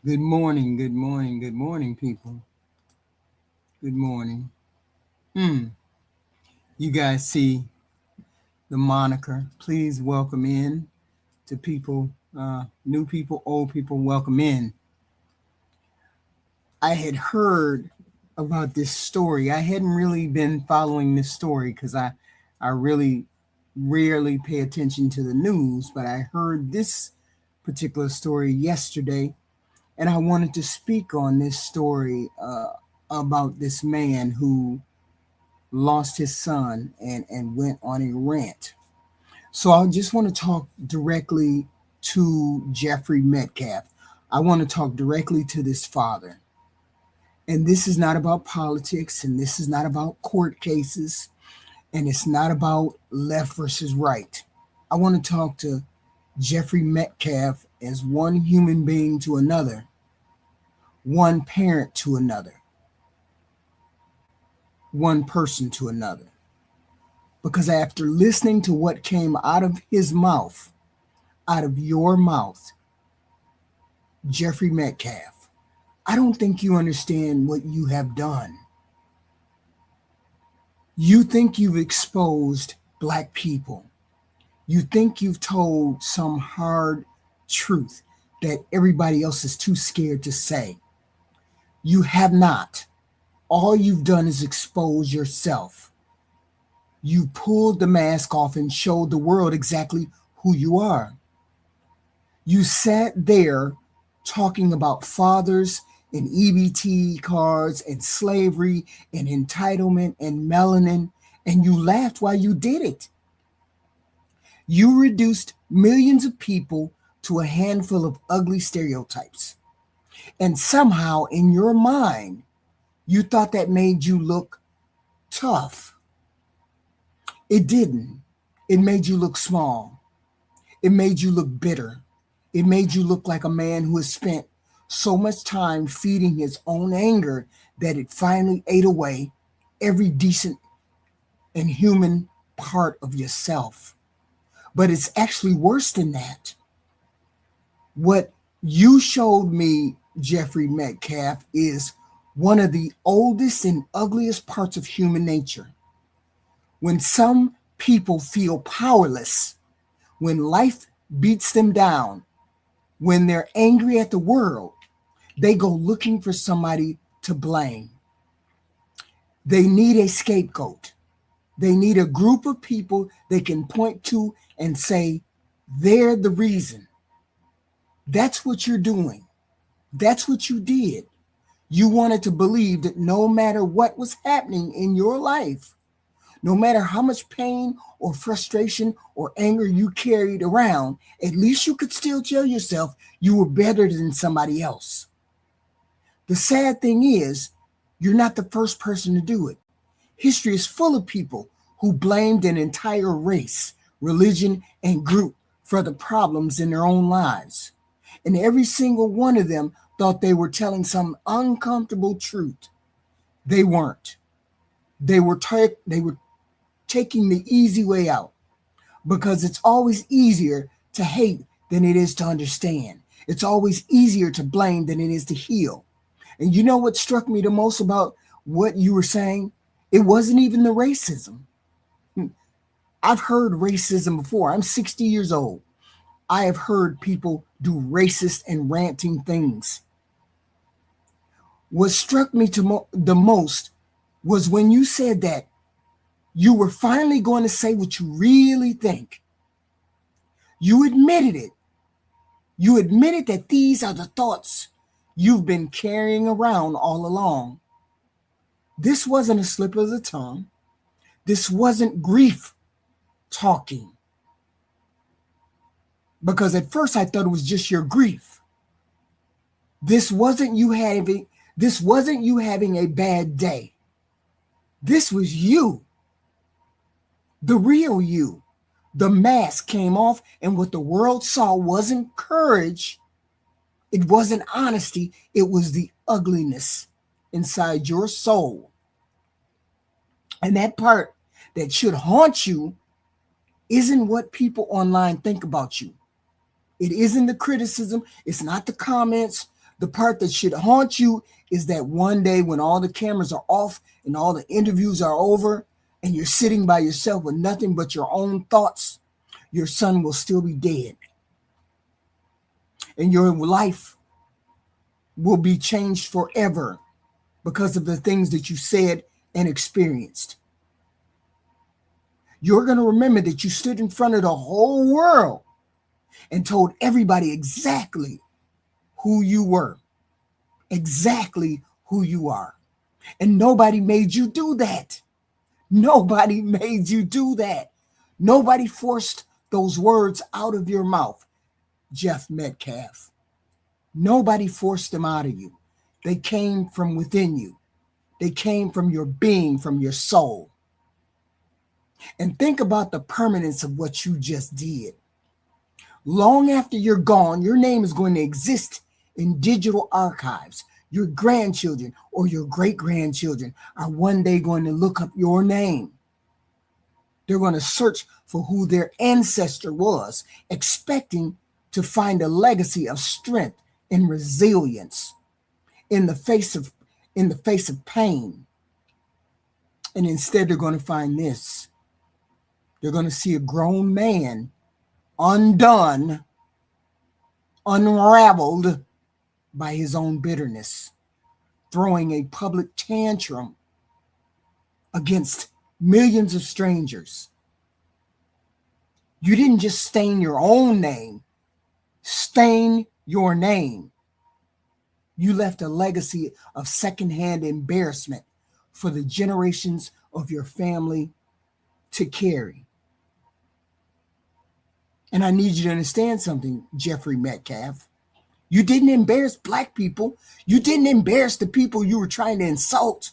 Good morning, good morning, good morning, people. Good morning. You guys see the moniker. Please welcome in to people, new people, old people, welcome in. I had heard about this story. I hadn't really been following this story because I really rarely pay attention to the news, but I heard this particular story yesterday and I wanted to speak on this story about this man who lost his son and went on a rant. So I just want to talk directly to Jeffrey Metcalf. I want to talk directly to this father. And this is not about politics, and this is not about court cases, and it's not about left versus right. I want to talk to Jeffrey Metcalf as one human being to another, one parent to another, one person to another. Because after listening to what came out of his mouth, out of your mouth, Jeffrey Metcalf, I don't think you understand what you have done. You think you've exposed Black people. You think you've told some hard truth that everybody else is too scared to say. You have not. All you've done is expose yourself. You pulled the mask off and showed the world exactly who you are. You sat there talking about fathers and EBT cards and slavery and entitlement and melanin, and you laughed while you did it. You reduced millions of people to a handful of ugly stereotypes. And somehow in your mind, you thought that made you look tough. It didn't. It made you look small. It made you look bitter. It made you look like a man who has spent so much time feeding his own anger that it finally ate away every decent and human part of yourself. But it's actually worse than that. What you showed me, Jeffrey Metcalf, is one of the oldest and ugliest parts of human nature. When some people feel powerless, when life beats them down, when they're angry at the world, they go looking for somebody to blame. They need a scapegoat. They need a group of people they can point to and say, they're the reason. That's what you're doing. That's what you did. You wanted to believe that no matter what was happening in your life, no matter how much pain or frustration or anger you carried around, at least you could still tell yourself you were better than somebody else. The sad thing is, you're not the first person to do it. History is full of people who blamed an entire race, religion, and group for the problems in their own lives. And every single one of them thought they were telling some uncomfortable truth. They weren't. They were taking the easy way out, because it's always easier to hate than it is to understand. It's always easier to blame than it is to heal. And you know what struck me the most about what you were saying? It wasn't even the racism. I've heard racism before. I'm 60 years old. I have heard people do racist and ranting things. What struck me the most was when you said that you were finally going to say what you really think. You admitted it. You admitted that these are the thoughts you've been carrying around all along. This wasn't a slip of the tongue. This wasn't grief talking. Because at first I thought it was just your grief. This wasn't you having a bad day. This was you. The real you. The mask came off, and what the world saw wasn't courage. It wasn't honesty. It was the ugliness inside your soul. And that part that should haunt you isn't what people online think about you. It isn't the criticism. It's not the comments. The part that should haunt you is that one day when all the cameras are off and all the interviews are over and you're sitting by yourself with nothing but your own thoughts, your son will still be dead. And your life will be changed forever because of the things that you said and experienced. You're going to remember that you stood in front of the whole world and told everybody exactly who you were, exactly who you are. And nobody made you do that. Nobody made you do that. Nobody forced those words out of your mouth, Jeff Metcalf. Nobody forced them out of you. They came from within you. They came from your being, from your soul. And think about the permanence of what you just did. Long after you're gone, your name is going to exist in digital archives. Your grandchildren or your great-grandchildren are one day going to look up your name. They're going to search for who their ancestor was, expecting to find a legacy of strength and resilience in the face of pain. And instead, they're going to find this. They're going to see a grown man undone, unraveled by his own bitterness, throwing a public tantrum against millions of strangers. You didn't just stain your own name, stain your name. You left a legacy of secondhand embarrassment for the generations of your family to carry. And I need you to understand something, Jeffrey Metcalf. You didn't embarrass Black people. You didn't embarrass the people you were trying to insult.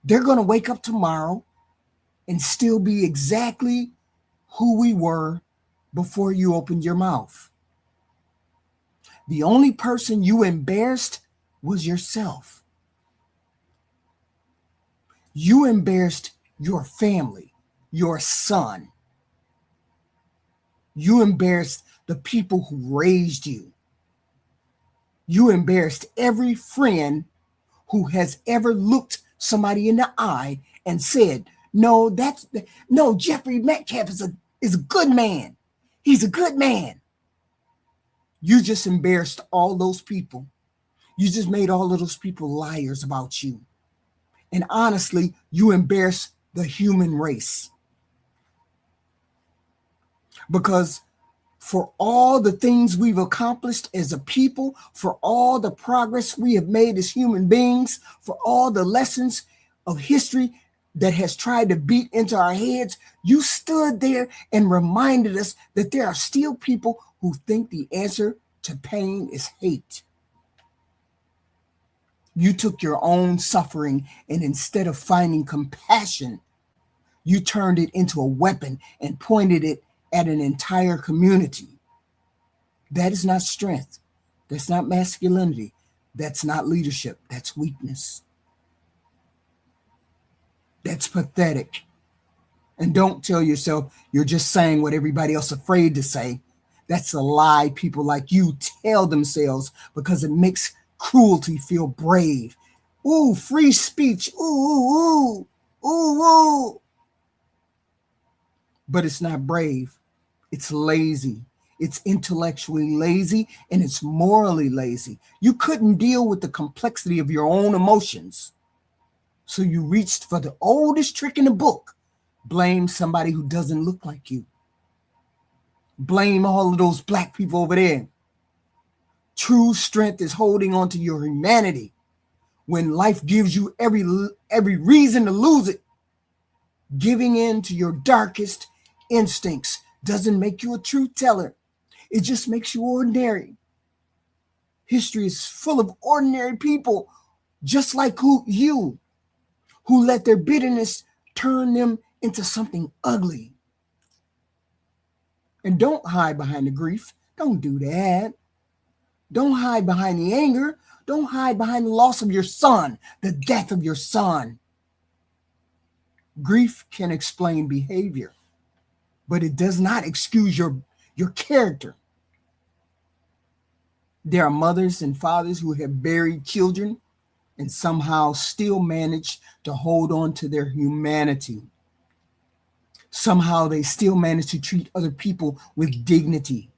They're going to wake up tomorrow and still be exactly who we were before you opened your mouth. The only person you embarrassed was yourself. You embarrassed your family, your son. You embarrassed the people who raised you. You embarrassed every friend who has ever looked somebody in the eye and said, no, Jeffrey Metcalf is a good man. He's a good man. You just embarrassed all those people. You just made all of those people liars about you. And honestly, you embarrassed the human race. Because for all the things we've accomplished as a people, for all the progress we have made as human beings, for all the lessons of history that has tried to beat into our heads, you stood there and reminded us that there are still people who think the answer to pain is hate. You took your own suffering and instead of finding compassion, you turned it into a weapon and pointed it at an entire community. That is not strength. That's not masculinity. That's not leadership. That's weakness. That's pathetic. And don't tell yourself you're just saying what everybody else is afraid to say. That's a lie people like you tell themselves because it makes cruelty feel brave. Ooh, free speech. Ooh, ooh, ooh, ooh, ooh. But it's not brave. It's lazy. It's intellectually lazy and it's morally lazy. You couldn't deal with the complexity of your own emotions. So you reached for the oldest trick in the book. Blame somebody who doesn't look like you. Blame all of those Black people over there. True strength is holding on to your humanity when life gives you every reason to lose it. Giving in to your darkest instincts doesn't make you a truth teller. It just makes you ordinary. History is full of ordinary people, just like you, who let their bitterness turn them into something ugly. And don't hide behind the grief. Don't do that. Don't hide behind the anger. Don't hide behind the loss of your son, the death of your son. Grief can explain behavior, but it does not excuse your character. There are mothers and fathers who have buried children and somehow still manage to hold on to their humanity. Somehow they still manage to treat other people with dignity.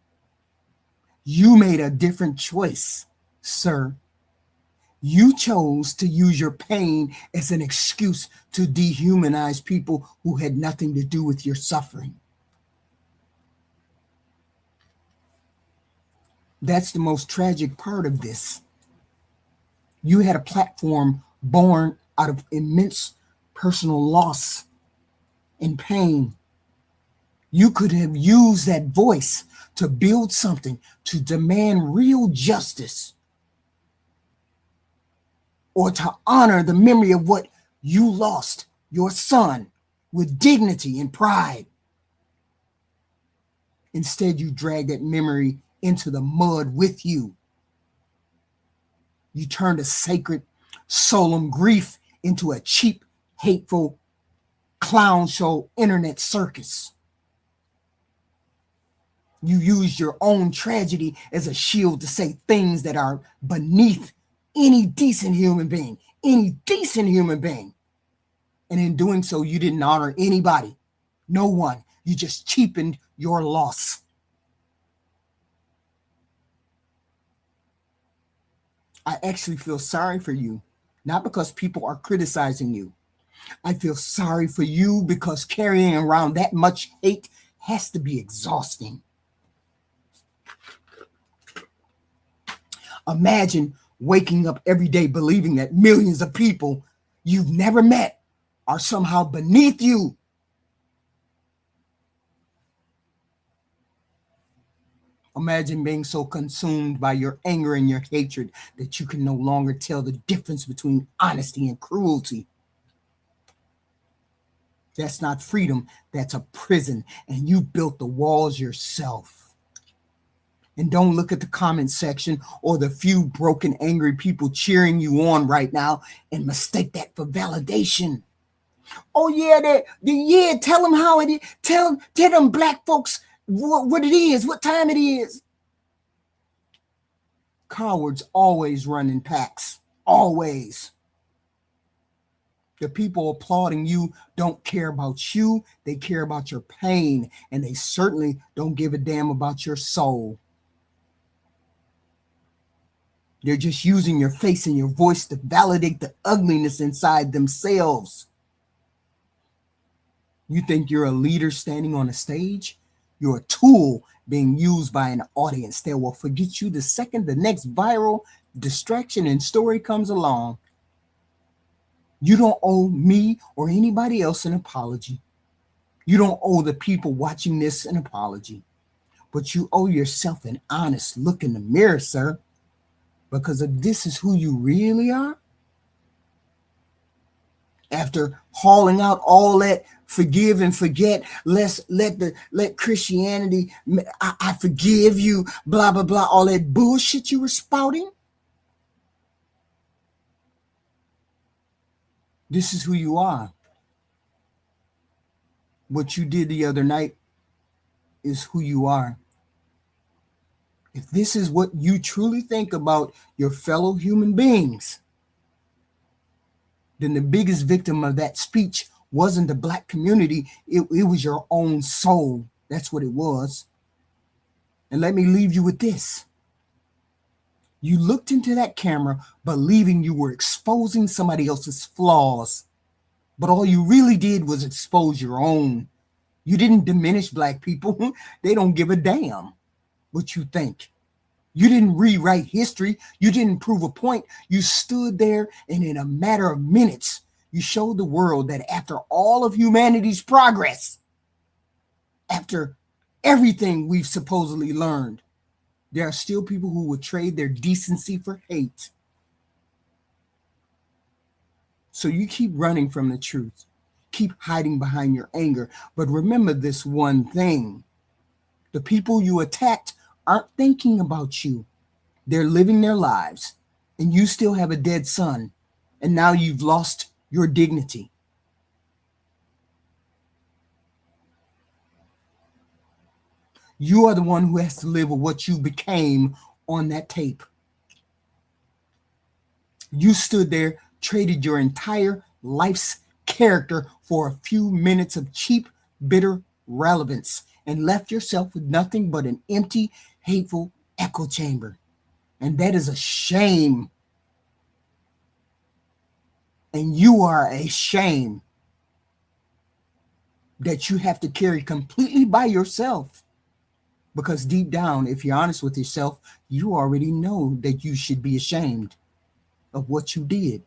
You made a different choice, sir. You chose to use your pain as an excuse to dehumanize people who had nothing to do with your suffering. That's the most tragic part of this. You had a platform born out of immense personal loss and pain. You could have used that voice to build something, to demand real justice, or to honor the memory of what you lost, your son, with dignity and pride. Instead, you drag that memory into the mud with you. You turned a sacred, solemn grief into a cheap, hateful clown show internet circus. You used your own tragedy as a shield to say things that are beneath any decent human being, any decent human being. And in doing so, you didn't honor anybody, no one. You just cheapened your loss. I actually feel sorry for you, not because people are criticizing you. I feel sorry for you because carrying around that much hate has to be exhausting. Imagine waking up every day believing that millions of people you've never met are somehow beneath you. Imagine being so consumed by your anger and your hatred that you can no longer tell the difference between honesty and cruelty. That's not freedom, that's a prison, and you built the walls yourself. And don't look at the comment section or the few broken, angry people cheering you on right now and mistake that for validation. Oh yeah, tell them how it is. Tell them black folks what it is, what time it is. Cowards always run in packs, always. The people applauding you don't care about you, they care about your pain, and they certainly don't give a damn about your soul. They're just using your face and your voice to validate the ugliness inside themselves. You think you're a leader standing on a stage? You're a tool being used by an audience that will forget you the second the next viral distraction and story comes along. You don't owe me or anybody else an apology. You don't owe the people watching this an apology. But you owe yourself an honest look in the mirror, sir. Because if this is who you really are, after hauling out all that forgive and forget, let Christianity, I forgive you, blah, blah, blah, all that bullshit you were spouting, this is who you are. What you did the other night is who you are. If this is what you truly think about your fellow human beings, then the biggest victim of that speech wasn't the black community. It was your own soul. That's what it was. And let me leave you with this. You looked into that camera believing you were exposing somebody else's flaws, but all you really did was expose your own. You didn't diminish black people. They don't give a damn what you think. You didn't rewrite history. You didn't prove a point. You stood there, and in a matter of minutes, you showed the world that after all of humanity's progress, after everything we've supposedly learned, there are still people who would trade their decency for hate. So you keep running from the truth. Keep hiding behind your anger. But remember this one thing. The people you attacked aren't thinking about you. They're living their lives. And you still have a dead son. And now you've lost your dignity. You are the one who has to live with what you became on that tape. You stood there, traded your entire life's character for a few minutes of cheap, bitter relevance, and left yourself with nothing but an empty, hateful echo chamber. And that is a shame. And you are a shame that you have to carry completely by yourself. Because deep down, if you're honest with yourself, you already know that you should be ashamed of what you did.